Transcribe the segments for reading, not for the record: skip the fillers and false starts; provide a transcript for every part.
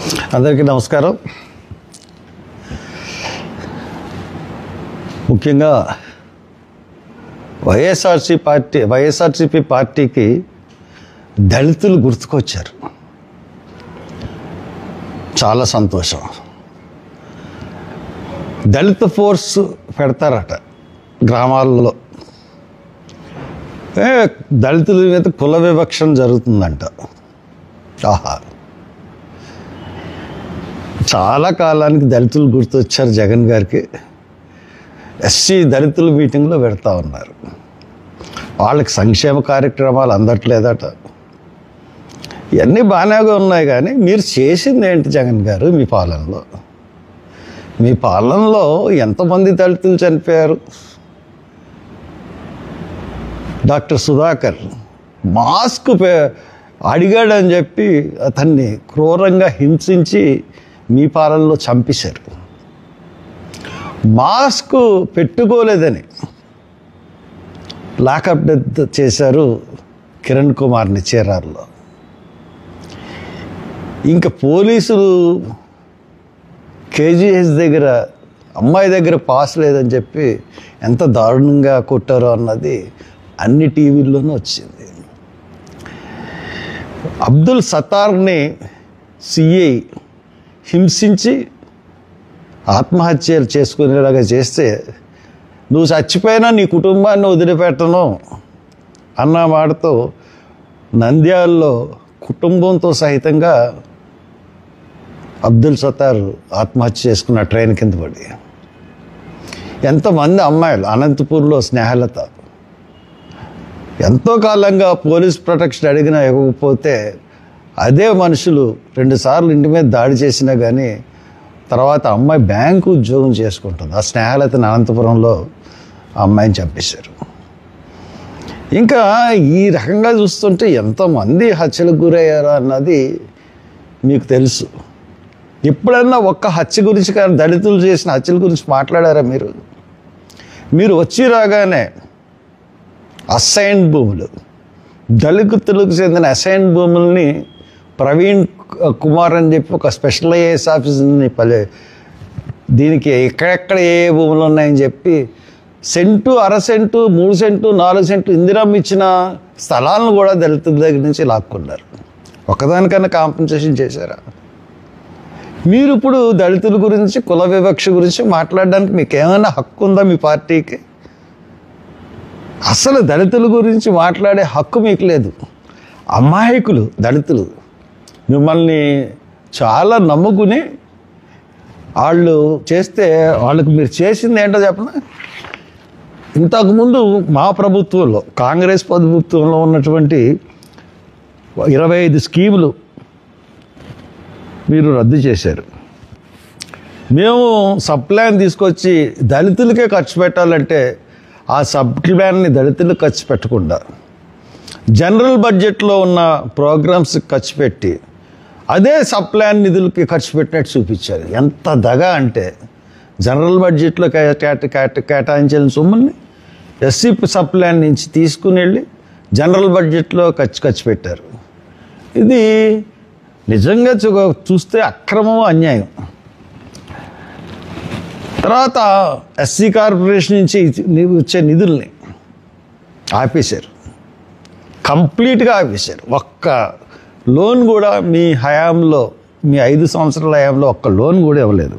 అందరికీ నమస్కారం. ముఖ్యంగా వైఎస్ఆర్సీపీ పార్టీకి దళితులు గుర్తుకొచ్చారు. చాలా సంతోషం. దళిత ఫోర్స్ పెడతారట గ్రామాల్లో. దళితుల మీద కుల వివక్షణ జరుగుతుందంట. ఆహా, చాలా కాలానికి దళితులు గుర్తొచ్చారు జగన్ గారికి. ఎస్సీ దళితుల మీటింగ్లో పెడతా ఉన్నారు. వాళ్ళకి సంక్షేమ కార్యక్రమాలు అందట్లేదట. ఇవన్నీ బాగానే ఉన్నాయి, కానీ మీరు చేసింది ఏంటి జగన్ గారు? మీ పాలనలో ఎంతమంది దళితులు చనిపోయారు? డాక్టర్ సుధాకర్ మాస్క్ అడిగాడని చెప్పి అతన్ని క్రూరంగా హింసించి మీ పాలనలో చంపేశారు. మాస్క్ పెట్టుకోలేదని లాకప్ డెత్ చేశారు కిరణ్ కుమార్ని చీరార్లో. ఇంకా పోలీసులు కేజీహెచ్ దగ్గర అమ్మాయి దగ్గర పాస్ లేదని చెప్పి ఎంత దారుణంగా కొట్టారో అన్నది అన్ని టీవీల్లోనూ వచ్చింది. అబ్దుల్ సత్తార్ని సిఐ హింసించి ఆత్మహత్యలు చేసుకునేలాగా చేస్తే, నువ్వు చచ్చిపోయినా నీ కుటుంబాన్ని వదిలిపెట్టను అన్న మాటతో నంద్యాలలో కుటుంబంతో సహితంగా అబ్దుల్ సత్తార్ ఆత్మహత్య చేసుకున్న ట్రైన్ కింద పడి. ఎంతమంది అమ్మాయిలు, అనంతపూర్లో స్నేహలత ఎంతో కాలంగా పోలీస్ ప్రొటెక్షన్ అడిగినా ఇవ్వకపోతే అదే మనుషులు 2 సార్లు ఇంటి మీద దాడి చేసినా కానీ తర్వాత అమ్మాయి బ్యాంకు ఉద్యోగం చేసుకుంటుంది. ఆ స్నేహలతని అనంతపురంలో ఆ అమ్మాయిని చంపేశారు. ఇంకా ఈ రకంగా చూస్తుంటే ఎంతమంది హత్యలకు గురయ్యారో అన్నది మీకు తెలుసు. ఎప్పుడన్నా ఒక్క హత్య గురించి కానీ దళితులు చేసిన హత్యల గురించి మాట్లాడారా మీరు? మీరు వచ్చి రాగానే అసైన్డ్ భూములు, దళితులకు చెందిన అసైన్డ్ భూముల్ని ప్రవీణ్ కుమార్ అని చెప్పి ఒక స్పెషల్ ఐఏఎస్ ఆఫీసర్ని దీనికి ఎక్కడెక్కడ ఏ భూములు ఉన్నాయని చెప్పి cent, 1/2 cent, 3 cent, 4 cent Indiramma ఇచ్చిన స్థలాలను కూడా దళితుల దగ్గర నుంచి లాక్కున్నారు. ఒకదానికన్నా కాంపెన్సేషన్ చేశారా? మీరు ఇప్పుడు దళితుల గురించి, కుల వివక్ష గురించి మాట్లాడడానికి మీకు ఏమైనా హక్కు ఉందా మీ పార్టీకి? అసలు దళితుల గురించి మాట్లాడే హక్కు మీకు లేదు. అమాయకులు దళితులు మిమ్మల్ని చాలా నమ్ముకుని వాళ్ళు చేస్తే వాళ్ళకి మీరు చేసింది ఏంటో చెప్పనా? ఇంతకుముందు మా ప్రభుత్వంలో, కాంగ్రెస్ ప్రభుత్వంలో ఉన్నటువంటి 25 స్కీములు మీరు రద్దు చేశారు. మేము సబ్ ప్లాన్ తీసుకొచ్చి దళితులకే ఖర్చు పెట్టాలంటే ఆ సబ్ ప్లాన్ని దళితులకు ఖర్చు పెట్టకుండా జనరల్ బడ్జెట్లో ఉన్న ప్రోగ్రామ్స్ ఖర్చు పెట్టి అదే సబ్ ప్లాన్ నిధులకి ఖర్చు పెట్టినట్టు చూపించారు. ఎంత దగా అంటే, జనరల్ బడ్జెట్లో కేటాయించిన సొమ్ముల్ని ఎస్సీ సబ్ ప్లాన్ నుంచి తీసుకుని వెళ్ళి జనరల్ బడ్జెట్లో ఖర్చు పెట్టారు. ఇది నిజంగా చూస్తే అక్రమం, అన్యాయం. తర్వాత ఎస్సీ కార్పొరేషన్ నుంచి వచ్చే నిధుల్ని ఆపేశారు, కంప్లీట్గా ఆపేశారు. ఒక్క లోన్ కూడా మీ హయాంలో, మీ 5 సంవత్సరాల హయాంలో ఒక్క లోన్ కూడా ఇవ్వలేదు.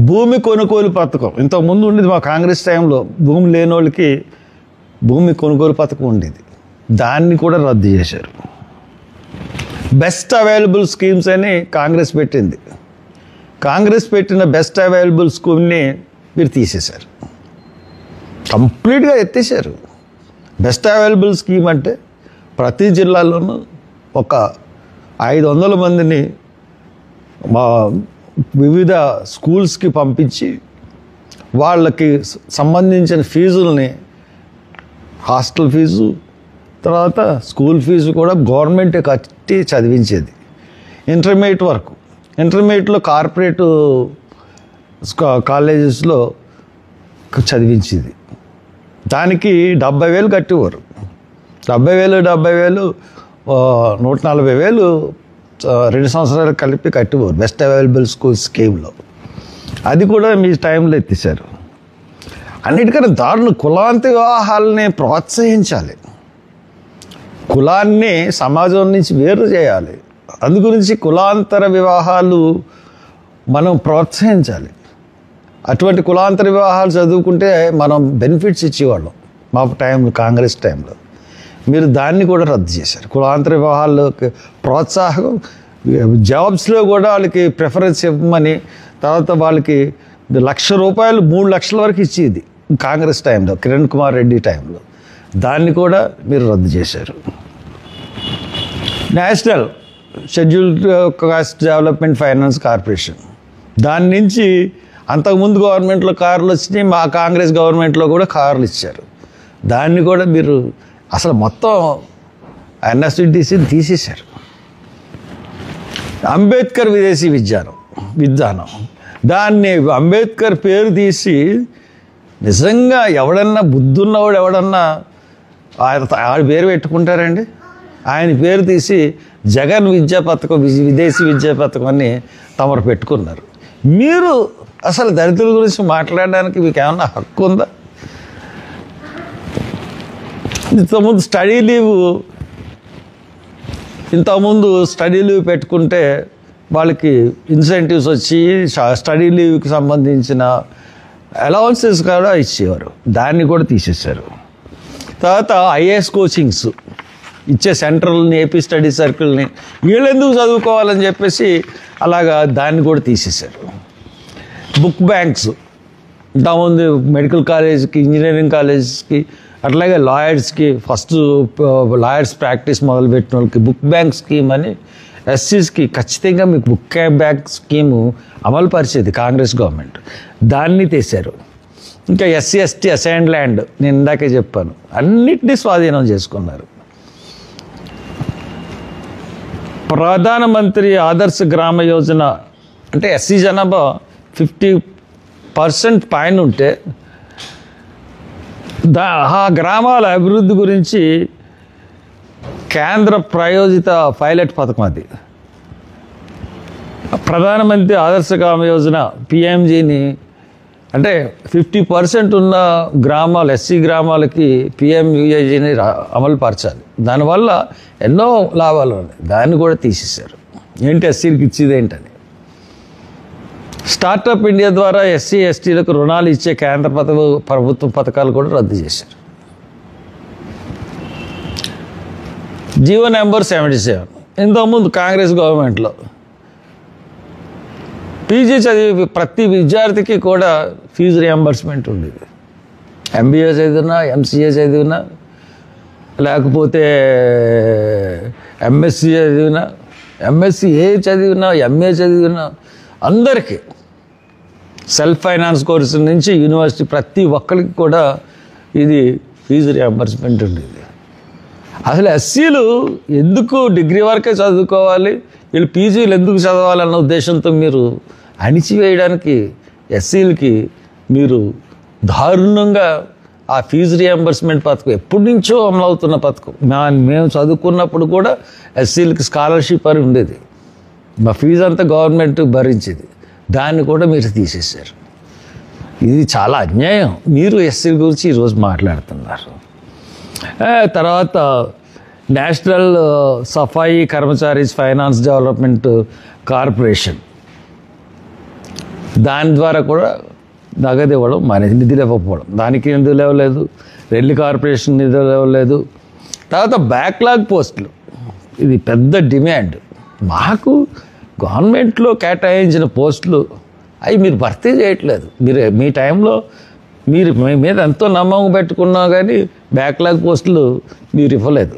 భూమి కొనుగోలు పథకం ఇంతకుముందు ఉండేది మా కాంగ్రెస్ టైంలో. భూమి లేని వాళ్ళకి భూమి కొనుగోలు పథకం ఉండేది, దాన్ని కూడా రద్దు చేశారు. బెస్ట్ అవైలబుల్ స్కీమ్స్ అని కాంగ్రెస్ పెట్టింది. కాంగ్రెస్ పెట్టిన బెస్ట్ అవైలబుల్ స్కీమ్ని మీరు తీసేశారు, కంప్లీట్గా ఎత్తేసారు. బెస్ట్ అవైలబుల్ స్కీమ్ అంటే ప్రతి జిల్లాలోనూ ఒక 500 మందిని మా వివిధ స్కూల్స్కి పంపించి వాళ్ళకి సంబంధించిన ఫీజుల్ని, హాస్టల్ ఫీజు తర్వాత స్కూల్ ఫీజు కూడా గవర్నమెంటే కట్టి చదివించేది. ఇంటర్మీడియట్ వరకు, ఇంటర్మీడియట్లో కార్పొరేట్ కాలేజెస్లో చదివించేది. దానికి 70,000 కట్టేవారు. 70,000 140,000 2 సంవత్సరాలు కలిపి కట్టిపోరు బెస్ట్ అవైలబుల్ స్కూల్ స్కీమ్లో. అది కూడా మీ టైంలో ఎత్తేసారు. అన్నిటికన్నా దారుణ కులాంతర వివాహాలని ప్రోత్సహించాలి, కులాన్ని సమాజం నుంచి వేరు చేయాలి. అందుగురించి కులాంతర వివాహాలు మనం ప్రోత్సహించాలి. అటువంటి కులాంతర వివాహాలు చదువుకుంటే మనం బెనిఫిట్స్ ఇచ్చేవాళ్ళం మా టైంలో, కాంగ్రెస్ టైంలో. మీరు దాన్ని కూడా రద్దు చేశారు. కులాంతర వివాహాల్లోకి ప్రోత్సాహం, జాబ్స్లో కూడా వాళ్ళకి ప్రిఫరెన్స్ ఇవ్వమని, తర్వాత వాళ్ళకి ₹1,00,000 3 లక్షల వరకు ఇచ్చేది కాంగ్రెస్ టైంలో, కిరణ్ కుమార్ రెడ్డి టైంలో. దాన్ని కూడా మీరు రద్దు చేశారు. National scheduled cost development finance corporation, దాని నుంచి అంతకుముందు గవర్నమెంట్లో కార్లు వచ్చినాయి, మా కాంగ్రెస్ గవర్నమెంట్లో కూడా కార్లు ఇచ్చారు. దాన్ని కూడా మీరు అసలు మొత్తం ఎన్ఎస్డిసిని తీసేశారు. అంబేద్కర్ విదేశీ విధానం దాన్ని అంబేద్కర్ పేరు తీసి, నిజంగా ఎవడన్నా బుద్ధున్నవాడు ఎవడన్నా ఆడ పేరు పెట్టుకుంటారండి? ఆయన పేరు తీసి జగన్ విద్యా పథకం, విదేశీ విద్యా పథకం అని తమరు పెట్టుకున్నారు. మీరు అసలు దళితుల గురించి మాట్లాడడానికి మీకు ఏమన్నా హక్కు ఉందా? ఇంతకుముందు స్టడీ లీవ్ పెట్టుకుంటే వాళ్ళకి ఇన్సెంటివ్స్ వచ్చి స్టడీ లీవ్కి సంబంధించిన అలవెన్సెస్ కూడా ఇచ్చేవారు. దాన్ని కూడా తీసేశారు. తర్వాత ఐఏఎస్ కోచింగ్స్ ఇచ్చే సెంటర్లని, ఏపీ స్టడీ సర్కిల్ని వీళ్ళు ఎందుకు చదువుకోవాలని చెప్పేసి అలాగా దాన్ని కూడా తీసేశారు. బుక్ బ్యాంక్స్ ఇంతకుముందు మెడికల్ కాలేజ్కి, ఇంజనీరింగ్ కాలేజ్కి, అట్లాగే లాయర్స్కి, ఫస్ట్ లాయర్స్ ప్రాక్టీస్ మొదలుపెట్టిన వాళ్ళకి బుక్ బ్యాంక్ స్కీమ్ అని, ఎస్సీస్కి ఖచ్చితంగా మీకు బుక్ బ్యాంక్ స్కీము అమలు పరిచేది కాంగ్రెస్ గవర్నమెంట్. దాన్ని తీశారు. ఇంకా ఎస్సీ ఎస్టీ అసైన్డ్ ల్యాండ్ నేను ఇందాకే చెప్పాను, అన్నిటినీ స్వాధీనం చేసుకున్నారు. ప్రధానమంత్రి ఆదర్శ గ్రామ యోజన అంటే ఎస్సీ జనాభా 50% పైన ఉంటే ఆ గ్రామాల అభివృద్ధి గురించి కేంద్ర ప్రాయోజిత పైలట్ పథకం అది. ప్రధానమంత్రి ఆదర్శ గ్రామ యోజన పిఎంజిని అంటే 50% ఉన్న గ్రామాలు, ఎస్సీ గ్రామాలకి పిఎంయుఏజీని అమలు పరచాలి. దానివల్ల ఎన్నో లాభాలు ఉన్నాయి. దాన్ని కూడా తీసేశారు. ఏంటి ఎస్సీలకు ఇచ్చేది ఏంటని. స్టార్టప్ ఇండియా ద్వారా ఎస్సీ ఎస్టీలకు రుణాలు ఇచ్చే కేంద్ర ప్రభుత్వ పథకాలు కూడా రద్దు చేశారు. జీవో నెంబర్ 77 ఇంతకుముందు కాంగ్రెస్ గవర్నమెంట్లో పీజీ చదివి ప్రతి విద్యార్థికి కూడా ఫీజు రియంబర్స్మెంట్ ఉండేది. ఎంబీఏ చదివినా, ఎంసీఏ చదివినా, లేకపోతే ఎంఎస్సీ చదివినా, ఎంఎస్సీఏ చదివినా, ఎంఏ చదివినా అందరికీ సెల్ఫ్ ఫైనాన్స్ కోర్సు నుంచి యూనివర్సిటీ ప్రతి ఒక్కరికి కూడా ఇది ఫీజు రియంబర్స్మెంట్ ఉండేది. అసలు ఎస్సీలు ఎందుకు డిగ్రీ వరకే చదువుకోవాలి, వీళ్ళు పీజీలు ఎందుకు చదవాలన్న ఉద్దేశంతో మీరు అణిచివేయడానికి ఎస్సీలకి మీరు దారుణంగా ఆ ఫీజు రియంబర్స్మెంట్ పథకం ఎప్పటి నుంచో అమలవుతున్న పథకం. మేము చదువుకున్నప్పుడు కూడా ఎస్సీలకి స్కాలర్షిప్ అని ఉండేది. మా ఫీజు అంతా గవర్నమెంట్ భరించేది. దాన్ని కూడా మీరు తీసేశారు. ఇది చాలా అన్యాయం. మీరు ఎస్సీల గురించి ఈరోజు మాట్లాడుతున్నారు. తర్వాత నేషనల్ సఫాయి కర్మచారీస్ ఫైనాన్స్ డెవలప్మెంట్ కార్పొరేషన్, దాని ద్వారా కూడా నగదు ఇవ్వడం నిధులు ఇవ్వకపోవడం, దానికి నిధులు ఇవ్వలేదు. రెల్లి కార్పొరేషన్ నిధులు ఇవ్వలేదు. తర్వాత బ్యాక్లాగ్ పోస్టులు, ఇది పెద్ద డిమాండ్. మాకు గవర్నమెంట్లో కేటాయించిన పోస్టులు అవి మీరు భర్తీ చేయట్లేదు. మీరు మీ టైంలో మీరు మీ మీద ఎంతో నమ్మకం పెట్టుకున్నా కానీ బ్యాక్లాగ్ పోస్టులు మీరు ఇవ్వలేదు.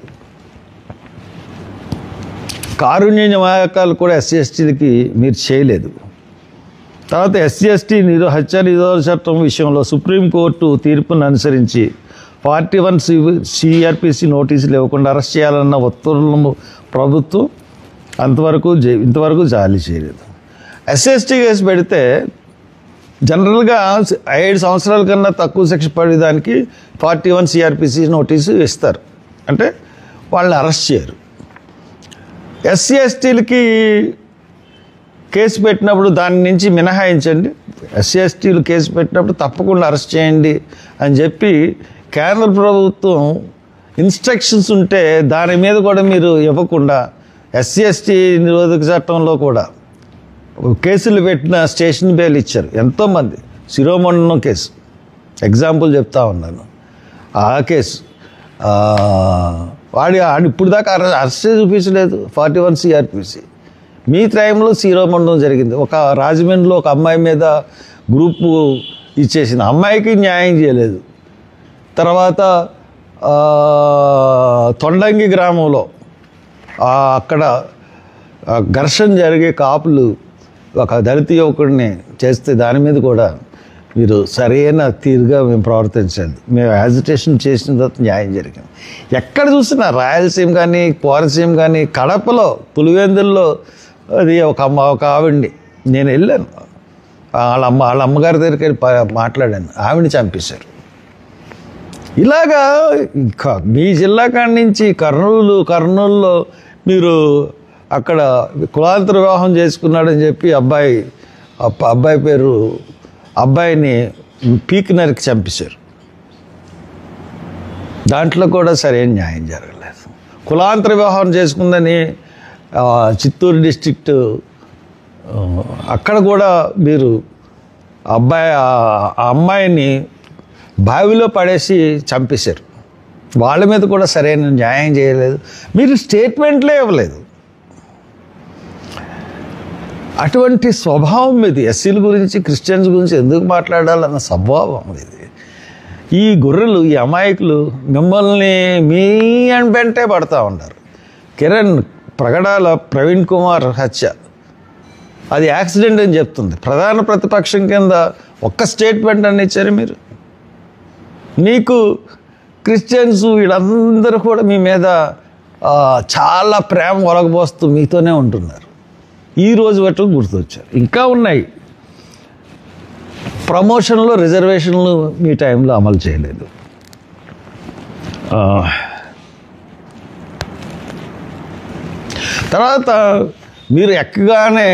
కారుణ్య నియామకాలు కూడా ఎస్సీ ఎస్టీలకి మీరు చేయలేదు. తర్వాత ఎస్సీ ఎస్టీ హత్య నిరోధక చట్టం విషయంలో సుప్రీంకోర్టు తీర్పును అనుసరించి 41 సిఆర్పిసి నోటీసులు ఇవ్వకుండా అరెస్ట్ చేయాలన్న ఉత్తర్వులను ప్రభుత్వం ఇంతవరకు జారీ చేయలేదు. ఎస్సీ ఎస్టీ కేసు పెడితే జనరల్గా 7 సంవత్సరాల కన్నా తక్కువ శిక్ష పడేదానికి 41 సిఆర్పిసి నోటీసు ఇస్తారు, అంటే వాళ్ళని అరెస్ట్ చేయరు. ఎస్సీ ఎస్టీలకి కేసు పెట్టినప్పుడు దాని నుంచి మినహాయించండి, ఎస్సీ ఎస్టీలు కేసు పెట్టినప్పుడు తప్పకుండా అరెస్ట్ చేయండి అని చెప్పి కేంద్ర ప్రభుత్వం ఇన్స్ట్రక్షన్స్ ఉంటే దాని మీద కూడా మీరు ఇవ్వకుండా ఎస్సీ ఎస్టీ నిరోధక చట్టంలో కూడా కేసులు పెట్టిన స్టేషన్ బెయిల్ ఇచ్చారు ఎంతోమంది. శిరోమండనం కేసు ఎగ్జాంపుల్ చెప్తా ఉన్నాను. ఆ కేసు వాడి ఇప్పుడు దాకా అరెస్టే చూపించలేదు 41 CRPC. మీ టైంలో శిరోమండనం జరిగింది. ఒక రాజమండ్రిలో ఒక అమ్మాయి మీద గ్రూపు ఇచ్చేసింది, అమ్మాయికి న్యాయం చేయలేదు. తర్వాత తొండంగి గ్రామంలో అక్కడ ఘర్షణ జరిగే కాపులు ఒక దళిత యువకుడిని చేస్తే దాని మీద కూడా మీరు సరైన తీరుగా మేము ప్రవర్తించలేదు. మేము యాజిటేషన్ చేసిన తర్వాత న్యాయం జరిగింది. ఎక్కడ చూసినా రాయలసీమ కానీ కోనసీమ కానీ కడపలో పులివెందుల్లో అది ఒక ఆవిడ్ని నేను వెళ్ళాను, వాళ్ళ అమ్మగారి దగ్గరికి వెళ్ళి మాట్లాడాను, ఆవిడని చంపేశారు. ఇలాగా మీ జిల్లా కాడి నుంచి కర్నూలులో మీరు అక్కడ కులాంతర వివాహం చేసుకున్నాడని చెప్పి అబ్బాయి పేరు అబ్బాయిని పీక్ నరికి చంపేశారు. దాంట్లో కూడా సరైన న్యాయం జరగలేదు. కులాంతర వివాహం చేసుకుందని చిత్తూరు డిస్ట్రిక్ట్ అక్కడ కూడా మీరు అమ్మాయిని బావిలో పడేసి చంపేశారు. వాళ్ళ మీద కూడా సరైన న్యాయం చేయలేదు, మీరు స్టేట్మెంట్లే ఇవ్వలేదు. అటువంటి స్వభావం ఇది. ఎస్సీల గురించి క్రిస్టియన్స్ గురించి ఎందుకు మాట్లాడాలన్న స్వభావం ఇది. ఈ గొర్రెలు, ఈ అమాయకులు మిమ్మల్ని మీ వెంటే పడతా ఉన్నారు. ప్రగడాల ప్రవీణ్ కుమార్ హత్య అది యాక్సిడెంట్ అని చెప్తుంది. ప్రధాన ప్రతిపక్షం కింద ఒక్క స్టేట్మెంట్ అని ఇచ్చారు మీరు. మీకు క్రిస్టియన్స్ వీళ్ళందరూ కూడా మీ మీద చాలా ప్రేమ ఒలగబోస్తూ మీతోనే ఉంటున్నారు. ఈ రోజు వరకు గుర్తొచ్చారు. ఇంకా ఉన్నాయి. ప్రమోషన్లో రిజర్వేషన్లు మీ టైంలో అమలు చేయలేదు. తర్వాత మీరు ఎక్కగానే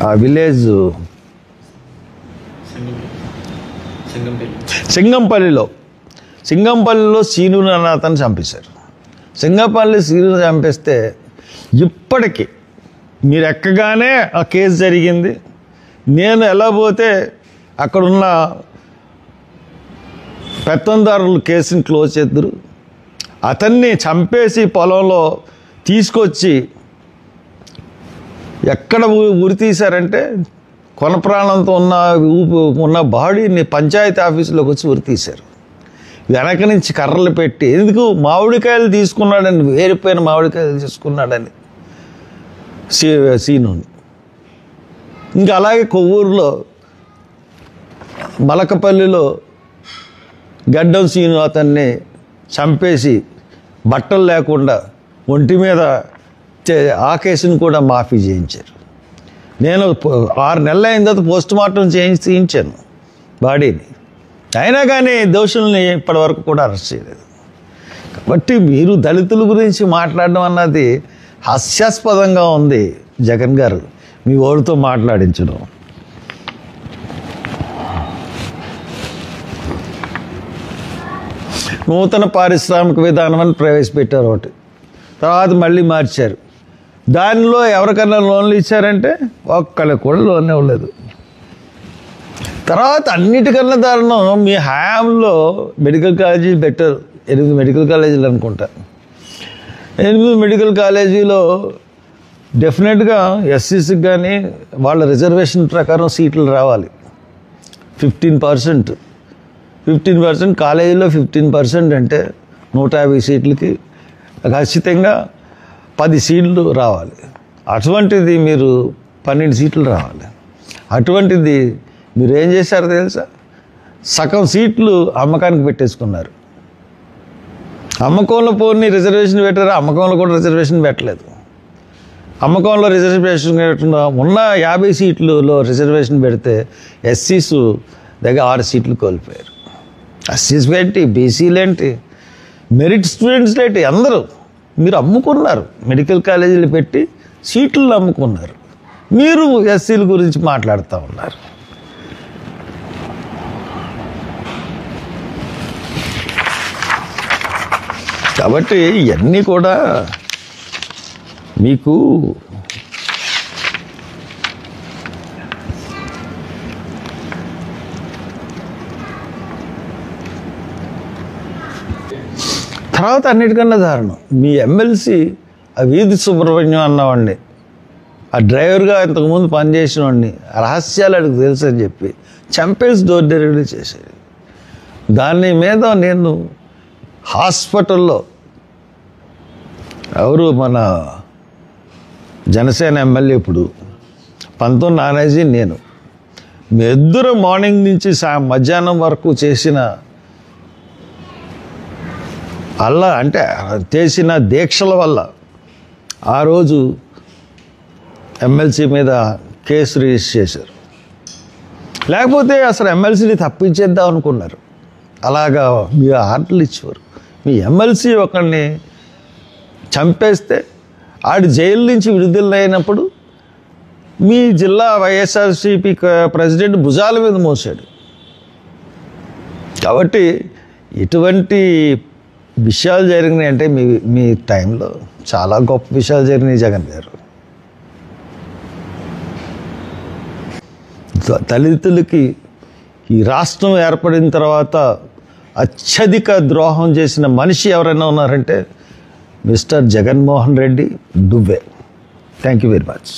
ఆ విలేజ్ సింగంపల్లిలో సీను అన్న అతను చంపేశారు. సింగంపల్లి సీను చంపేస్తే ఇప్పటికీ మీరు ఎక్కగానే ఆ కేసు జరిగింది. నేను ఎలా పోతే అక్కడున్న పెత్తందారులు కేసుని క్లోజ్ చేద్దరు. అతన్ని చంపేసి పొలంలో తీసుకొచ్చి ఎక్కడ ఉరి తీశారంటే కొన ప్రాణంతో ఉన్న బాడీని పంచాయతీ ఆఫీసులోకి వచ్చి ఉరి తీశారు. వెనక నుంచి కర్రలు పెట్టి, ఎందుకు మామిడికాయలు తీసుకున్నాడని, వేరిపోయిన మామిడికాయలు తీసుకున్నాడని సీనుని. ఇంకా అలాగే కొవ్వూరులో మలకపల్లిలో గడ్డం సీను అతన్ని చంపేసి బట్టలు లేకుండా ఒంటి మీద ఆ కేసును కూడా మాఫీ చేయించారు. నేను 6 నెలలు అయిన తర్వాత పోస్ట్ మార్టం చేయించాను బాడీని. అయినా కానీ దోషుల్ని ఇప్పటివరకు కూడా అరెస్ట్ చేయలేదు. కాబట్టి మీరు దళితుల గురించి మాట్లాడడం అన్నది హాస్యాస్పదంగా ఉంది. జగన్ గారు మీ ఓడితో మాట్లాడించడం. నూతన పారిశ్రామిక విధానం అని ప్రవేశపెట్టారు ఒకటి, తర్వాత మళ్ళీ మార్చారు. దానిలో ఎవరికన్నా లోన్లు ఇచ్చారంటే ఒక్కళ్ళకి కూడా లోన్ ఇవ్వలేదు. తర్వాత అన్నిటికన్నా దారుణం, మీ హయాంలో మెడికల్ కాలేజీలు పెట్టారు. 8 మెడికల్ కాలేజీలు అనుకుంటా. 8 మెడికల్ కాలేజీలో డెఫినెట్గా ఎస్సీసీకి కానీ వాళ్ళ రిజర్వేషన్ ప్రకారం సీట్లు రావాలి. 15% కాలేజీలో 15% అంటే 150 సీట్లకి ఖచ్చితంగా 10 సీట్లు రావాలి. అటువంటిది మీరు 12 సీట్లు రావాలి. అటువంటిది మీరు ఏం చేశారో తెలుసా? సగం సీట్లు అమ్మకానికి పెట్టేసుకున్నారు. అమ్మకంలో పోనీ రిజర్వేషన్ పెట్టారు, అమ్మకంలో కూడా రిజర్వేషన్ పెట్టలేదు. అమ్మకంలో రిజర్వేషన్ ఉన్న 50 సీట్లలో రిజర్వేషన్ పెడితే ఎస్సీస్ దగ్గర 6 సీట్లు కోల్పోయారు. ఎస్సీస్ ఏంటి, బీసీలు ఏంటి, మెరిట్ స్టూడెంట్స్ రేట్ అందరూ మీరు అమ్ముకున్నారు. మెడికల్ కాలేజీలు పెట్టి సీట్లు అమ్ముకున్నారు. మీరు ఎస్సీల గురించి మాట్లాడుతూ ఉన్నారు. కాబట్టి ఇవన్నీ కూడా మీకు తర్వాత అన్నిటికన్నా దారుణం, మీ ఎమ్మెల్సీ ఆ వీధి సుబ్రహ్మణ్యం అన్నవాడిని, ఆ డ్రైవర్గా ఇంతకుముందు పనిచేసిన వాడిని రహస్యాలు అడిగి తెలుసు అని చెప్పి చంపేసి డోర్ డెలివరీ చేసేది. దాని మీద నేను హాస్పిటల్లో ఎవరు మన జనసేన ఎమ్మెల్యే ఇప్పుడు 19 నానేజీ నేను మీ ఇద్దరు మార్నింగ్ నుంచి మధ్యాహ్నం వరకు చేసిన చేసిన దీక్షల వల్ల ఆ రోజు ఎమ్మెల్సీ మీద కేసు రిజిస్టర్ చేశారు. లేకపోతే అసలు ఎమ్మెల్సీని తప్పించేద్దాం అనుకున్నారు. అలాగా మీ ఆర్డర్లు ఇచ్చేవారు. మీ ఎమ్మెల్సీ ఒకరిని చంపేస్తే ఆడి జైలు నుంచి విడుదలైనప్పుడు మీ జిల్లా వైఎస్ఆర్సీపీ ప్రెసిడెంట్ భుజాల మీద మోసాడు. కాబట్టి ఇటువంటి విషయాలు జరిగినాయి అంటే మీ టైంలో చాలా గొప్ప విషయాలు జరిగినాయి జగన్ గారు. దళితులకి ఈ రాష్ట్రం ఏర్పడిన తర్వాత అత్యధిక ద్రోహం చేసిన మనిషి ఎవరైనా ఉన్నారంటే మిస్టర్ జగన్మోహన్ రెడ్డి దువ్వే. Thank you very much.